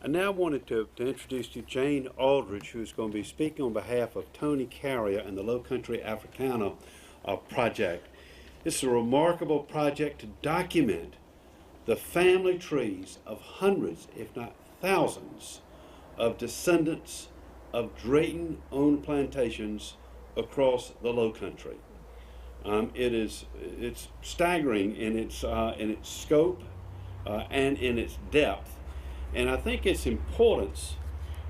I now wanted to introduce to you Jane Aldrich, who's going to be speaking on behalf of Tony Carrier and the Lowcountry Africana project. This is a remarkable project to document the family trees of hundreds, if not thousands, of descendants of Drayton-owned plantations across the Lowcountry. It's staggering in its scope and in its depth, and I think its importance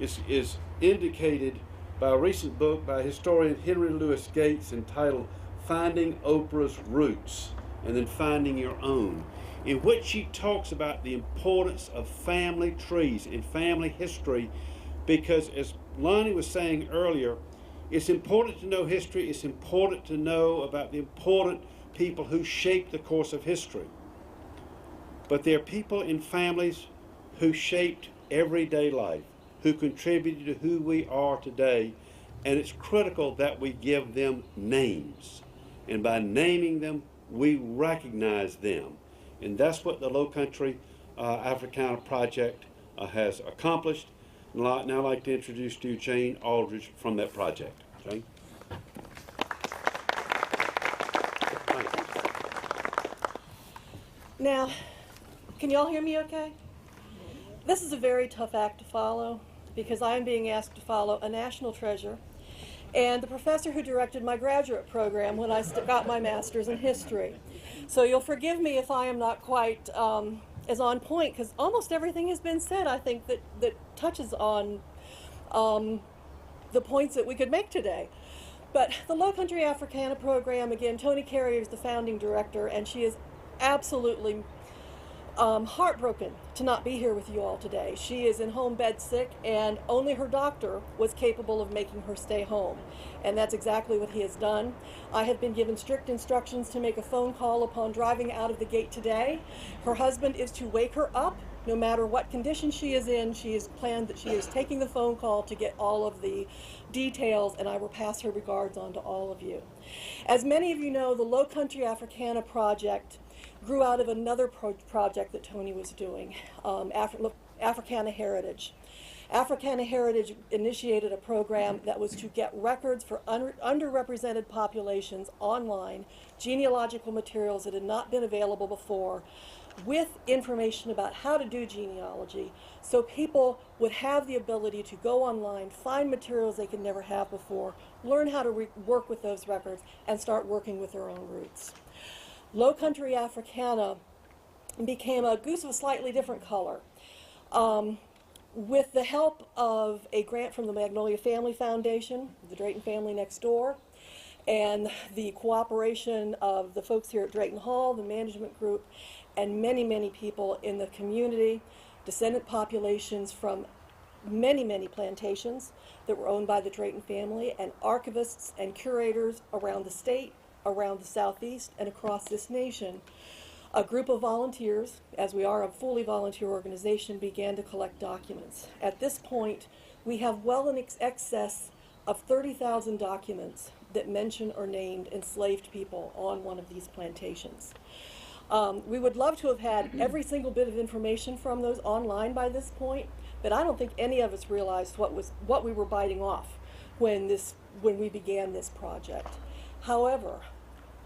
is indicated by a recent book by historian Henry Louis Gates entitled "Finding Oprah's Roots" and then "Finding Your Own," in which she talks about the importance of family trees and family history, because as Lonnie was saying earlier, it's important to know history. It's important to know about the important people who shaped the course of history. But there are people in families who shaped everyday life, who contributed to who we are today, and it's critical that we give them names. And by naming them, we recognize them. And that's what the Lowcountry Africana project has accomplished. And now I'd like to introduce to you Jane Aldrich from that project. Jane? Now, can you all hear me okay? This is a very tough act to follow because I'm being asked to follow a national treasure and the professor who directed my graduate program when I got my master's in history. So you'll forgive me if I am not quite as on point, because almost everything has been said, I think, that touches on the points that we could make today. But the Lowcountry Africana program, again, Tony Carrier is the founding director, and she is absolutely heartbroken to not be here with you all today. She is in home bed sick, and only her doctor was capable of making her stay home. And that's exactly what he has done. I have been given strict instructions to make a phone call upon driving out of the gate today. Her husband is to wake her up no matter what condition she is in. She has planned that she is taking the phone call to get all of the details, and I will pass her regards on to all of you. As many of you know, the Lowcountry Africana project grew out of another project that Tony was doing, Africana Heritage. Africana Heritage initiated a program that was to get records for underrepresented populations online, genealogical materials that had not been available before, with information about how to do genealogy, so people would have the ability to go online, find materials they could never have before, learn how to work with those records, and start working with their own roots. Lowcountry Africana became a goose of a slightly different color. With the help of a grant from the Magnolia Family Foundation, the Drayton family next door, and the cooperation of the folks here at Drayton Hall, the management group, and many, many people in the community, descendant populations from many, many plantations that were owned by the Drayton family, and archivists and curators around the state, around the Southeast, and across this nation. A group of volunteers, as we are a fully volunteer organization, began to collect documents. At this point, we have well in excess of 30,000 documents that mention or named enslaved people on one of these plantations. We would love to have had every single bit of information from those online by this point, but I don't think any of us realized what we were biting off when we began this project. However,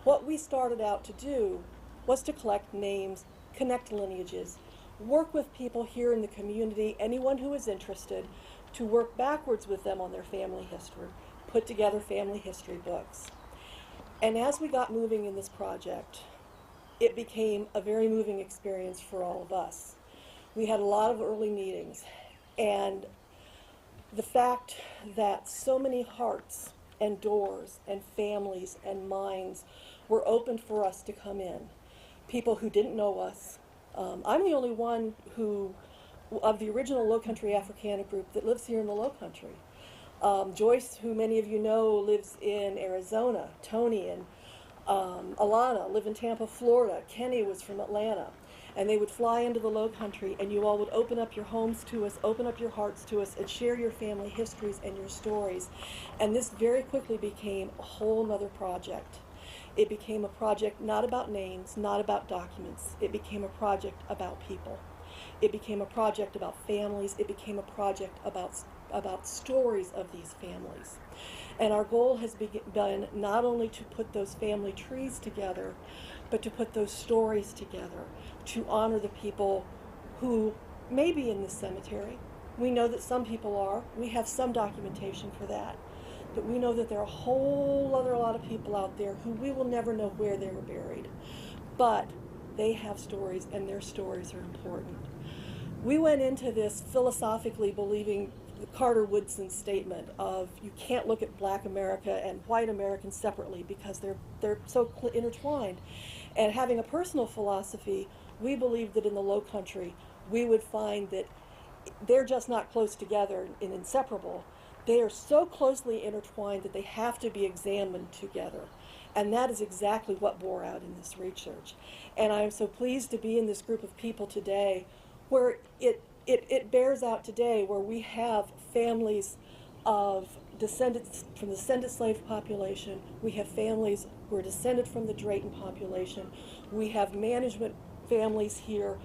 what we started out to do was to collect names, connect lineages, work with people here in the community, anyone who is interested, to work backwards with them on their family history, put together family history books. And as we got moving in this project, it became a very moving experience for all of us. We had a lot of early meetings, and the fact that so many hearts and doors and families and minds were opened for us to come in. People who didn't know us. I'm the only one of the original Lowcountry Africana group that lives here in the Lowcountry. Joyce, who many of you know, lives in Arizona. Tony and Alana live in Tampa, Florida. Kenny was from Atlanta. And they would fly into the Lowcountry, and you all would open up your homes to us, open up your hearts to us, and share your family histories and your stories. And this very quickly became a whole nother project. It became a project not about names, not about documents. It became a project about people. It became a project about families. It became a project about stories of these families. And our goal has been not only to put those family trees together, but to put those stories together, to honor the people who may be in this cemetery. We know that some people are. We have some documentation for that. But we know that there are a whole other lot of people out there who we will never know where they were buried. But they have stories, and their stories are important. We went into this philosophically believing Carter Woodson's statement of you can't look at Black America and white Americans separately because they're so intertwined. And having a personal philosophy, we believed that in the Lowcountry we would find that they're just not close together and inseparable. They are so closely intertwined that they have to be examined together. And that is exactly what bore out in this research. And I am so pleased to be in this group of people today where it bears out today, where we have families of descendants from the descendant slave population. We have families who are descended from the Drayton population. We have management families here.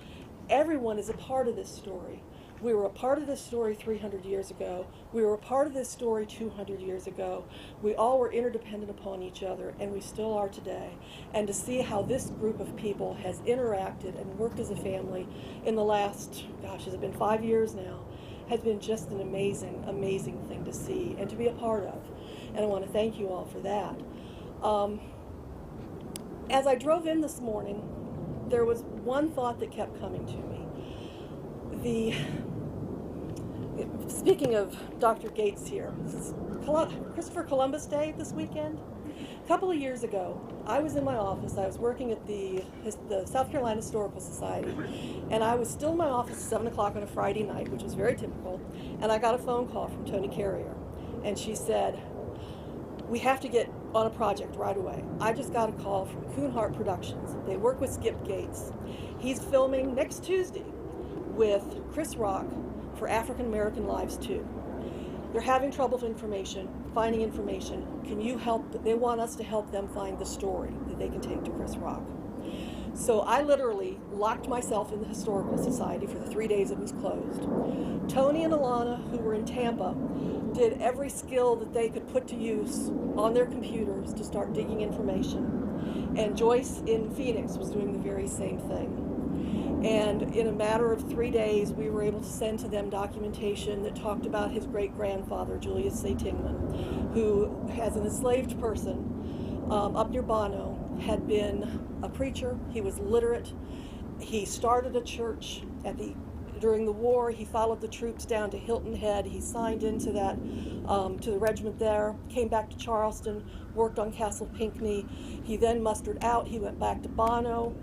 Everyone is a part of this story. We were a part of this story 300 years ago. We were a part of this story 200 years ago. We all were interdependent upon each other, and we still are today. And to see how this group of people has interacted and worked as a family in the last, gosh, has it been 5 years now, has been just an amazing, amazing thing to see and to be a part of. And I want to thank you all for that. As I drove in this morning, there was one thought that kept coming to me. Speaking of Dr. Gates here, this is Christopher Columbus Day this weekend. A couple of years ago, I was in my office. I was working at the South Carolina Historical Society, and I was still in my office at 7 o'clock on a Friday night, which was very typical, and I got a phone call from Tony Carrier, and she said, we have to get on a project right away. I just got a call from Coonhart Productions. They work with Skip Gates. He's filming next Tuesday with Chris Rock for African American Lives 2. They're having trouble with finding information. Can you help? They want us to help them find the story that they can take to Chris Rock. So I literally locked myself in the Historical Society for the 3 days it was closed. Tony and Alana, who were in Tampa, did every skill that they could put to use on their computers to start digging information. And Joyce in Phoenix was doing the very same thing. And in a matter of 3 days, we were able to send to them documentation that talked about his great-grandfather, Julius C. Tingman, who, as an enslaved person up near Bono, had been a preacher. He was literate. He started a church during the war. He followed the troops down to Hilton Head. He signed into that, to the regiment there, came back to Charleston, worked on Castle Pinckney. He then mustered out. He went back to Bono.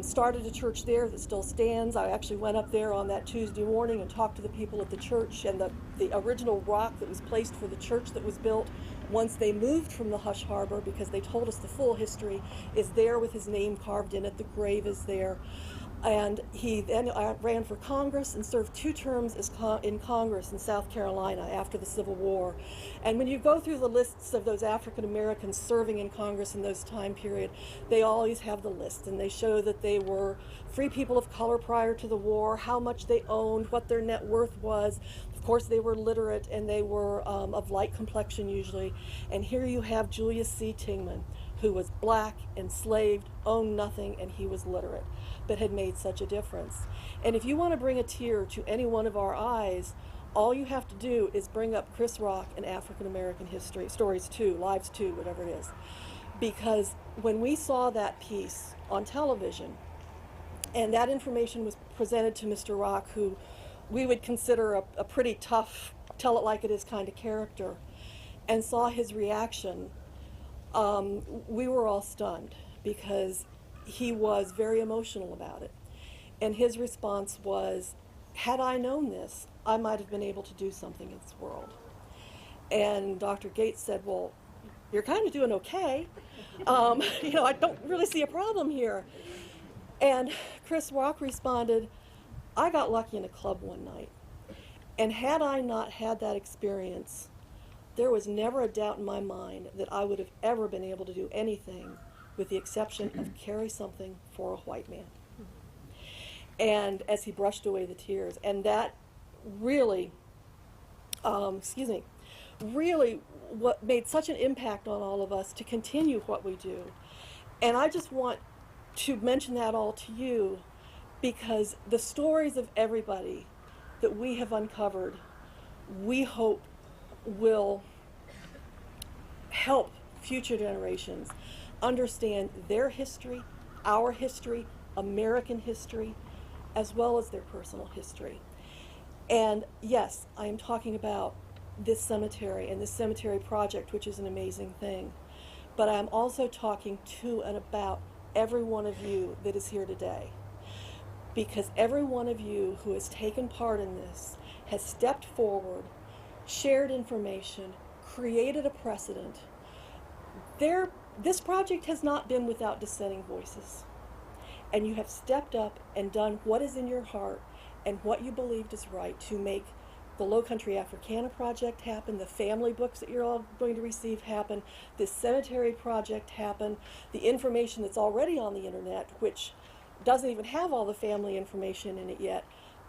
Started a church there that still stands. I actually went up there on that Tuesday morning and talked to the people at the church, and the original rock that was placed for the church that was built once they moved from the Hush Harbor, because they told us the full history, is there with his name carved in it. The grave is there. And he then ran for Congress and served 2 terms in Congress in South Carolina after the Civil War. And when you go through the lists of those African Americans serving in Congress in those time period, they always have the list, and they show that they were free people of color prior to the war, how much they owned, what their net worth was. Of course, they were literate, and they were of light complexion usually. And here you have Julius C. Tingman, who was black, enslaved, owned nothing, and he was literate, but had made such a difference. And if you want to bring a tear to any one of our eyes, all you have to do is bring up Chris Rock and African American History, Stories 2, Lives 2, whatever it is. Because when we saw that piece on television, and that information was presented to Mr. Rock, who we would consider a pretty tough, tell it like it is kind of character, and saw his reaction, we were all stunned, because he was very emotional about it. And his response was, had I known this, I might have been able to do something in this world. And Dr. Gates said, well, you're kind of doing okay. I don't really see a problem here. And Chris Rock responded, I got lucky in a club one night. And had I not had that experience, there was never a doubt in my mind that I would have ever been able to do anything with the exception of carry something for a white man. and as he brushed away the tears. And that really, really what made such an impact on all of us to continue what we do. And I just want to mention that all to you, because the stories of everybody that we have uncovered, we hope will help future generations understand their history, our history, American history, as well as their personal history. And yes, I am talking about this cemetery and this cemetery project, which is an amazing thing. But I'm also talking to and about every one of you that is here today. Because every one of you who has taken part in this has stepped forward, shared information, created a precedent. This project has not been without dissenting voices. And you have stepped up and done what is in your heart and what you believed is right to make the Lowcountry Africana project happen, the family books that you're all going to receive happen, this cemetery project happen, the information that's already on the internet, which doesn't even have all the family information in it yet.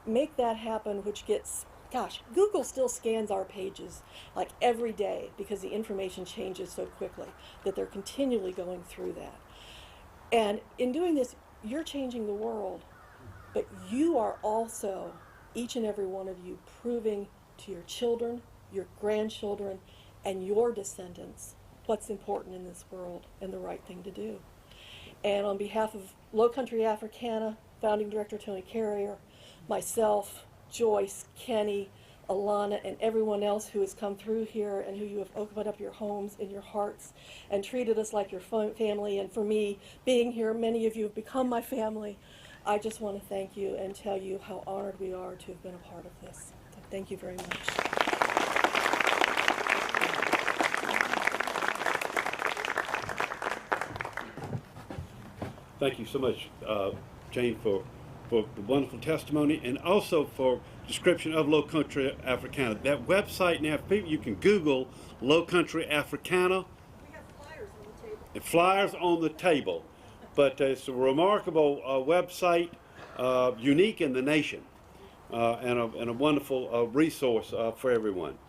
Make that happen, which gets, gosh, Google still scans our pages like every day because the information changes so quickly that they're continually going through that. And in doing this, you're changing the world, but you are also, each and every one of you, proving to your children, your grandchildren, and your descendants what's important in this world and the right thing to do. And on behalf of Lowcountry Africana, founding director Tony Carrier, myself, Joyce, Kenny, Alana, and everyone else who has come through here and who you have opened up your homes and your hearts and treated us like your family, and for me, being here, many of you have become my family. I just want to thank you and tell you how honored we are to have been a part of this. So thank you very much. Thank you so much, Jane, for the wonderful testimony and also for description of Lowcountry Africana. That website now, people, you can Google Lowcountry Africana. We have flyers on the table. And flyers on the table. But it's a remarkable website, unique in the nation, and a wonderful resource for everyone.